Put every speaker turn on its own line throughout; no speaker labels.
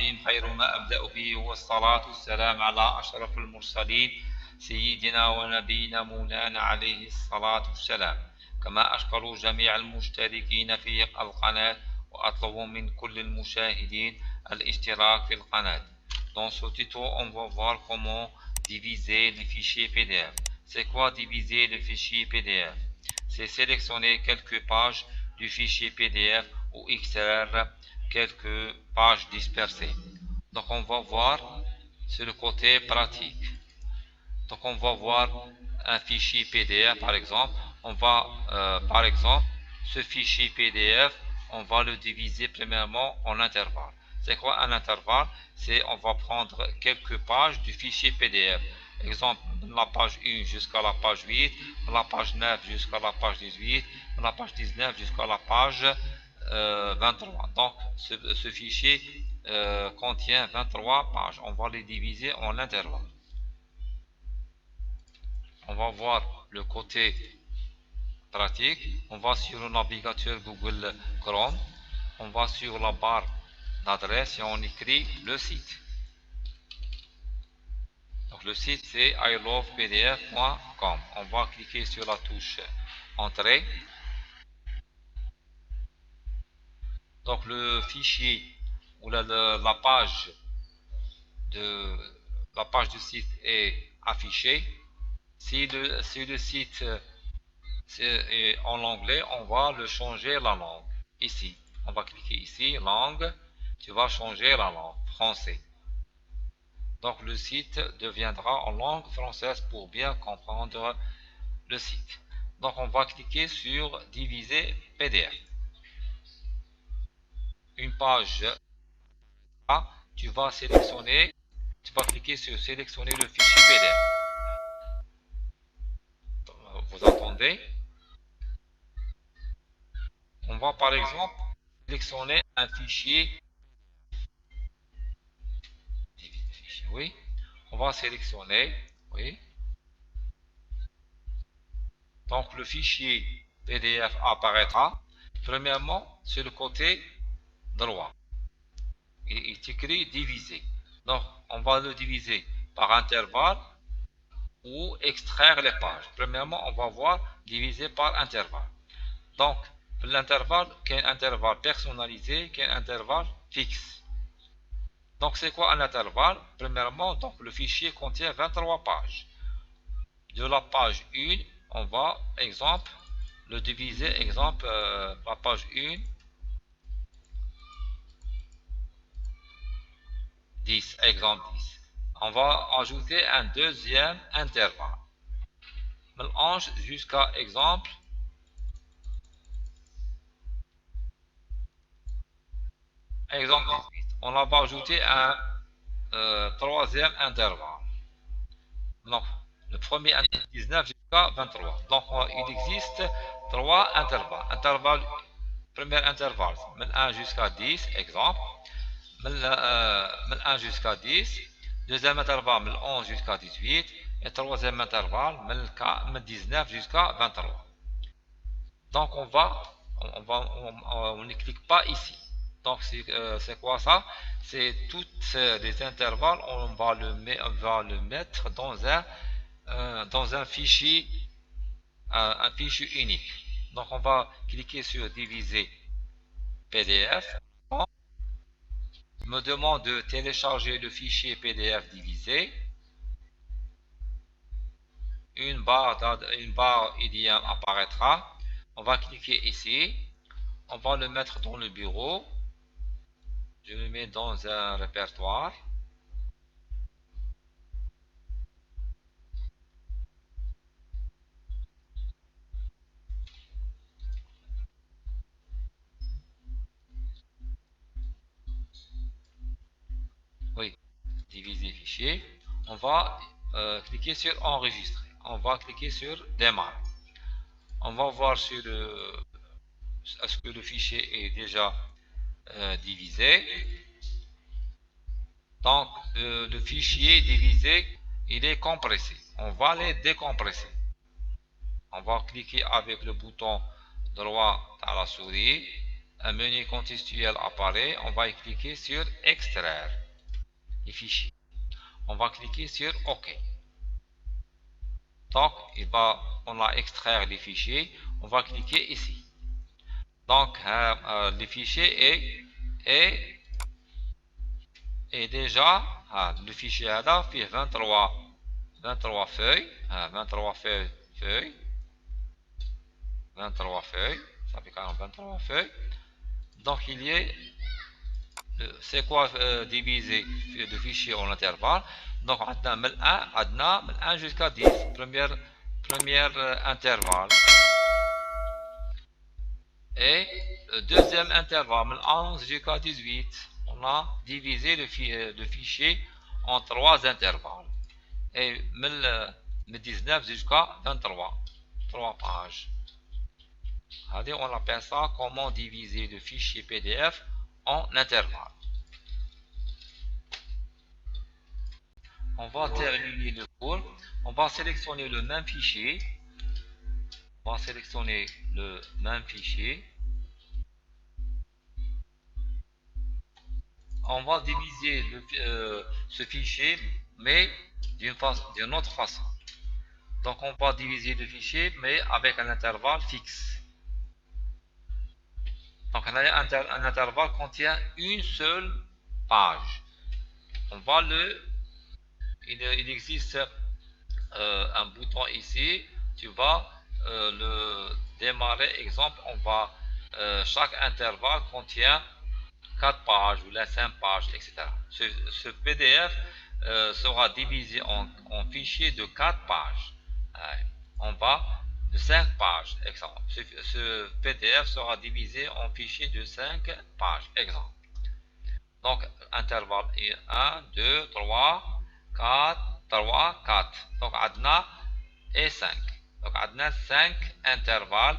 الرحيم. خير ما أبدأ به والصلاة والسلام على أشرف المرسلين سيدنا ونبينا مولانا عليه الصلاة والسلام. كما أشكر جميع المشتركين في القناة وأطلب من كل المشاهدين الاشتراك في القناة. Dans ce tuto, on va voir comment diviser les fichiers PDF. C'est quoi diviser le fichier PDF? C'est sélectionner quelques pages du fichier PDF ou extraire quelques pages dispersées. Donc on va voir sur le côté pratique. Donc on va voir un fichier PDF par exemple. On va par exemple ce fichier PDF, on va le diviser premièrement en intervalles. C'est quoi un intervalle? C'est on va prendre quelques pages du fichier PDF. Exemple, la page 1 jusqu'à la page 8, la page 9 jusqu'à la page 18, la page 19 jusqu'à la page 23. Donc ce fichier contient 23 pages. On va les diviser en intervalles. On va voir le côté pratique. On va sur le navigateur Google Chrome. On va sur la barre d'adresse et on écrit le site. Donc le site c'est ilovepdf.com. On va cliquer sur la touche Entrée. Donc le fichier ou la page du site est affichée. Si le site est en anglais, on va le changer la langue. Ici, on va cliquer ici, langue, tu vas changer la langue, français. Donc le site deviendra en langue française pour bien comprendre le site. Donc on va cliquer sur diviser PDF. Une page A, tu vas cliquer sur sélectionner le fichier PDF. Vous entendez? On va par exemple sélectionner un fichier. Oui, on va sélectionner. Oui. Donc le fichier PDF apparaîtra. Premièrement, sur le côté droit. Il est écrit diviser. Donc on va le diviser par intervalle ou extraire les pages. Premièrement, on va voir diviser par intervalle. Donc l'intervalle, qu'un intervalle personnalisé, qu'un intervalle fixe. Donc c'est quoi un intervalle? Premièrement, donc le fichier contient 23 pages. De la page 1, on va, exemple, le diviser, exemple, la page 1, 10, exemple 10. On va ajouter un deuxième intervalle. Mélange jusqu'à exemple, exemple 18. On va ajouter un troisième intervalle. Donc, le premier intervalle 19 jusqu'à 23. Donc, il existe trois intervalles. Premier intervalle, 1 jusqu'à 10, exemple. 1 jusqu'à 10. Deuxième intervalle, 11 jusqu'à 18. Et troisième intervalle, 19 jusqu'à 23. Donc, on ne clique pas ici. Donc, c'est quoi ça? C'est toutes les intervalles, on va le mettre dans un fichier unique. Donc, on va cliquer sur diviser PDF. Il me demande de télécharger le fichier PDF divisé. Une barre IDM apparaîtra. On va cliquer ici. On va le mettre dans le bureau. Je le mets dans un répertoire. Oui, diviser fichier. On va cliquer sur enregistrer. On va cliquer sur démarrer. On va voir est-ce que le fichier est déjà divisé. Donc le fichier divisé, il est compressé. On va les décompresser. On va cliquer avec le bouton droit à la souris. un menu contextuel apparaît, on va cliquer sur extraire les fichiers. On va cliquer sur OK. Donc, on va extraire les fichiers. On va cliquer ici. Donc, les fichiers est déjà, le fichier là fait 23 feuilles, 23 feuilles, 23 feuilles, ça fait quand même 23 feuilles. Donc, c'est quoi diviser de fichiers en intervalle? Donc, on a من 1 jusqu'à 10, première intervalle. Et le deuxième intervalle, من 11 jusqu'à 18, on a divisé le fichier en 3 intervalles. Et من 19 jusqu'à 23, 3 pages. Allez, on appelle ça comment diviser le fichier PDF en intervalles. On va terminer le cours. On va sélectionner le même fichier. On va sélectionner le même fichier. On va diviser ce fichier, mais d'une autre façon. Donc on va diviser le fichier, mais avec un intervalle fixe. Donc un intervalle contient une seule page. On va il existe un bouton ici. Tu vas le démarrer. Exemple, chaque intervalle contient 4 pages ou les 5 pages, etc. Ce PDF sera divisé en fichiers de 4 pages. On va de 5 pages, exemple. Ce PDF sera divisé en fichiers de 5 pages, exemple. Donc, intervalle 1, 2, 3, 4, 3, 4. Donc, adna et 5. Donc, adna 5 intervalles.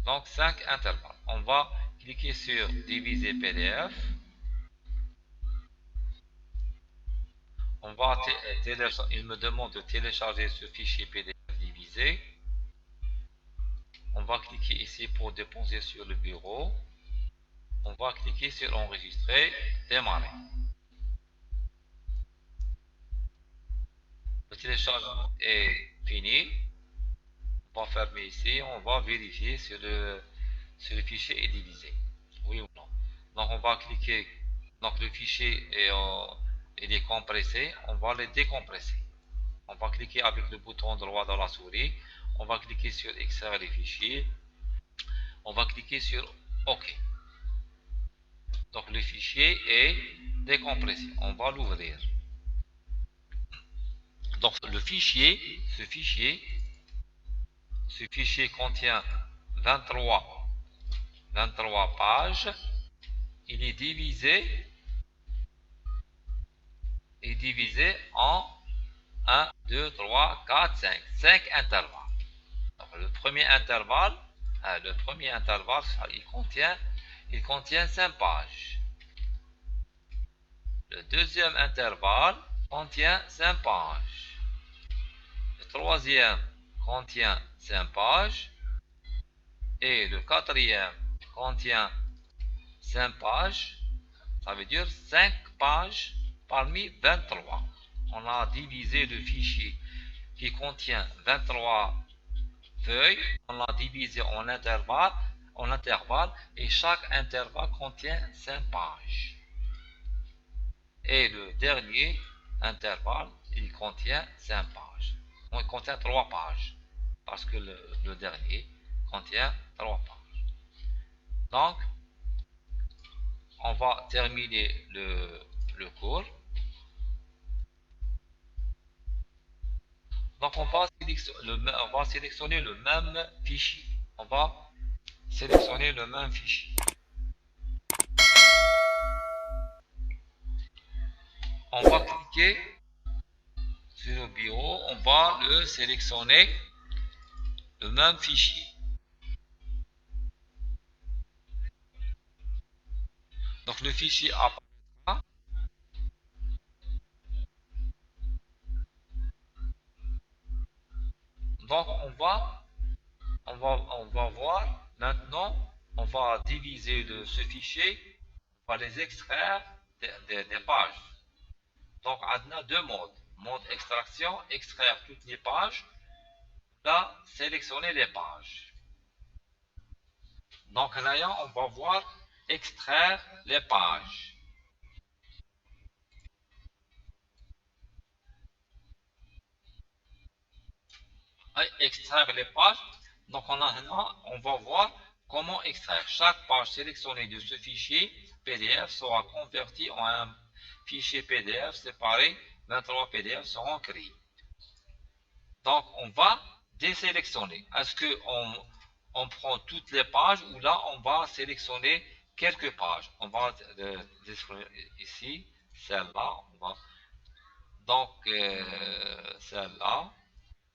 Donc, 5 intervalles. On va cliquer sur diviser PDF. Il me demande de télécharger ce fichier PDF divisé. On va cliquer ici pour déposer sur le bureau. On va cliquer sur enregistrer, démarrer. Le téléchargement est fini. On va fermer ici. On va vérifier si le fichier est divisé. Oui ou non. Donc on va cliquer. Donc le fichier il est compressé. On va le décompresser. On va cliquer avec le bouton droit dans la souris. On va cliquer sur extraire les fichiers. On va cliquer sur OK. Donc le fichier est décompressé. On va l'ouvrir. Donc ce fichier contient 23 pages. Il est divisé en 1, 2, 3, 4, 5. 5 intervalles. Donc, le premier intervalle, il contient 5 pages. Le deuxième intervalle contient 5 pages. Le troisième contient 5 pages. Et le quatrième contient 5 pages. Ça veut dire 5 pages parmi 23. On a divisé le fichier qui contient 23 feuilles. On l'a divisé en intervalles, et chaque intervalle contient 5 pages. Et le dernier intervalle, il contient 5 pages. Donc, il contient 3 pages. Parce que le dernier contient 3 pages. Donc, on va terminer le cours. Donc, on va sélectionner le même fichier. On va sélectionner le même fichier. On va cliquer sur le bureau. On va le sélectionner le même fichier. Donc, le fichier apparaîtra. Donc, on va voir Maintenant, on va diviser ce fichier, on va les extraire des pages. Donc, on a deux modes. Mode extraction, extraire toutes les pages. Là, sélectionner les pages. Donc, là, on va voir extraire les pages. Extraire les pages. Donc, on va voir comment extraire. Chaque page sélectionnée de ce fichier PDF sera convertie en un fichier PDF séparé. 23 PDF seront créés. Donc, on va désélectionner. Est-ce qu'on prend toutes les pages ou là, on va sélectionner quelques pages? On va sélectionner ici, celle-là. Donc, celle-là.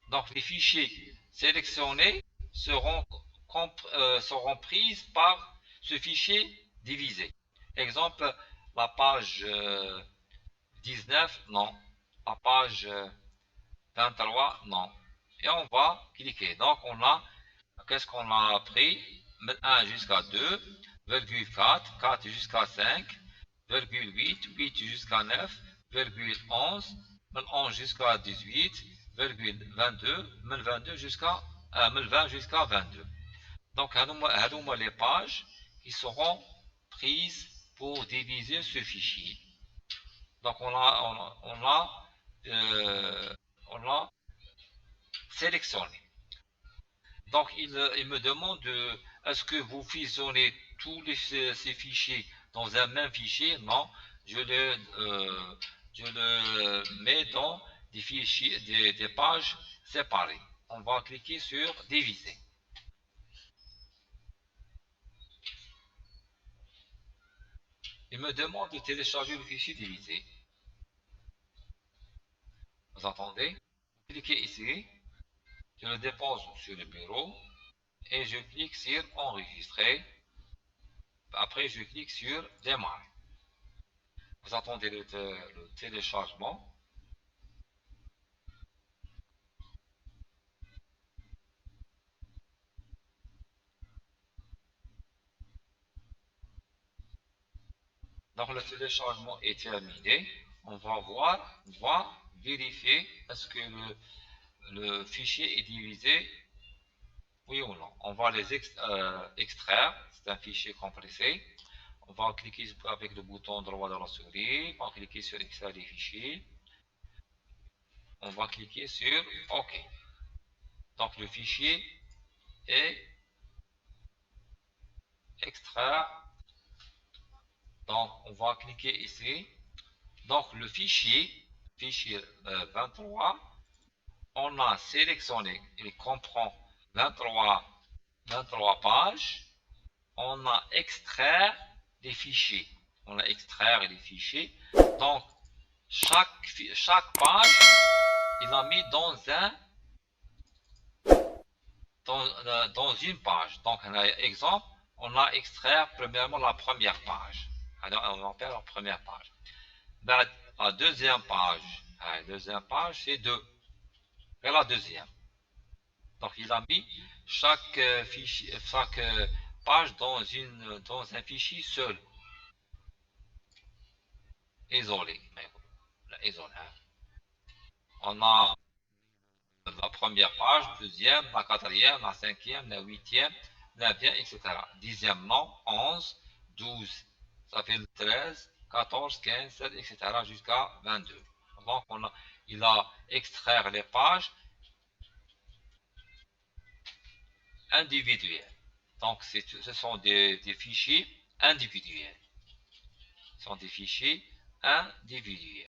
Donc, les fichiers sélectionnés seront prises par ce fichier divisé. Exemple, la page 19, non. La page 23, non. Et on va cliquer. Donc, qu'est-ce qu'on a pris? 1 jusqu'à 2, 4, 4 jusqu'à 5, 8, 8 jusqu'à 9, 11, 11 jusqu'à 18, 22, 22 jusqu'à 20 jusqu'à 22. Donc, les pages qui seront prises pour diviser ce fichier. Donc, on a sélectionné. Donc, il me demande est-ce que vous fusionnez tous ces fichiers dans un même fichier? Non, je le mets dans des fichiers, des pages séparées. On va cliquer sur diviser. Il me demande de télécharger le fichier divisé. Vous entendez? Cliquez ici. Je le dépose sur le bureau et je clique sur enregistrer. Après, je clique sur démarrer. Vous entendez le téléchargement. Donc, le téléchargement est terminé. On va vérifier est-ce que le fichier est divisé, oui ou non. On va les extraire. C'est un fichier compressé. On va cliquer avec le bouton droit de la souris. On va cliquer sur extraire les fichiers. On va cliquer sur OK. Donc, le fichier est extraire. Donc, on va cliquer ici. Donc, le fichier 23, on a sélectionné, il comprend 23 pages. On a extrait des fichiers. On a extrait les fichiers. Donc, chaque page, il a mis dans une page. Donc, un exemple, on a extrait premièrement la première page. Alors, on va faire la première page. La deuxième page, c'est 2. Et la deuxième. Donc, il a mis chaque page dans un fichier seul. Isolé. On a la première page, deuxième, la quatrième, la cinquième, la huitième, la 9e, etc. 10e, non, 11, 12, ça fait 13, 14, 15, 16, etc. jusqu'à 22. Donc, il a extraire les pages individuelles. Donc, ce sont des fichiers individuels. Ce sont des fichiers individuels.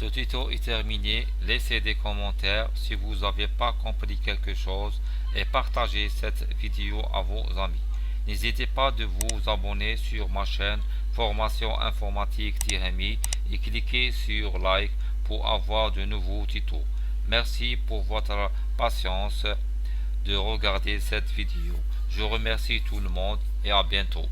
Le tuto est terminé, laissez des commentaires si vous n'avez pas compris quelque chose et partagez cette vidéo à vos amis. N'hésitez pas de vous abonner sur ma chaîne Formation Informatique-MI et cliquez sur like pour avoir de nouveaux tutos. Merci pour votre patience de regarder cette vidéo. Je remercie tout le monde et à bientôt.